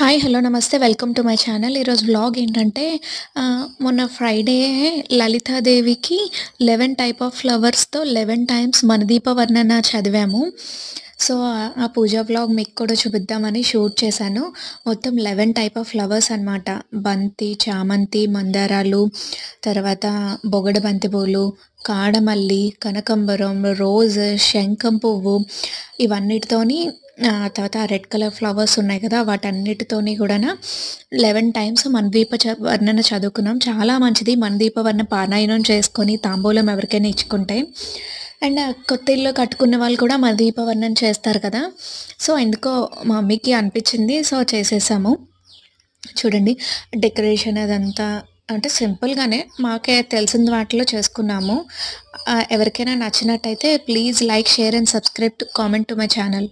Hi! Hello! నమస్తే. Welcome to my channel. ఈరోజు vlog ఏంటంటే మొన్న ఫ్రైడే లలితాదేవికి 11 టైప్ ఆఫ్ ఫ్లవర్స్‌తో 11 టైమ్స్ మనదీప వర్ణన చదివాము. సో, ఆ పూజా వ్లాగ్ మీకు కూడా చూపిద్దామని షూట్ చేశాను. మొత్తం 11 టైప్ ఆఫ్ ఫ్లవర్స్ అనమాట. బంతి, చామంతి, మందారాలు, తర్వాత బొగడ బంతి పూలు, కాడమల్లి, కనకంబరం, రోజ్, శంఖం పువ్వు ఇవన్నిటితోని తర్వాత రెడ్ కలర్ ఫ్లవర్స్ ఉన్నాయి కదా! వాటన్నిటితోని గూడాన 11 టైమ్స్ మనదీప వర్ణన చదువుకున్నాం. చాలా మంచిది. మనదీప వర్ణన పారాయణం చేసుకొని తాంబూలం ఎవరికైనా ఇచ్చుకుంటే. అండ్ కొత్త ఇల్లు కట్టుకున్న వాళ్ళు కూడా మనదీప వర్ణన చేస్తారు కదా! సో, ఎందుకో మా మమ్మీకి అనిపిచ్చింది. సో, చేసేసాము. చూడండి డెకరేషన్ అదంతా అంటే సింపుల్‌గానే మాకే తెలిసిన వాటిలో చేసుకున్నాము. ఎవరికైనా నచ్చినట్టయితే please like, share and subscribe to comment to my channel.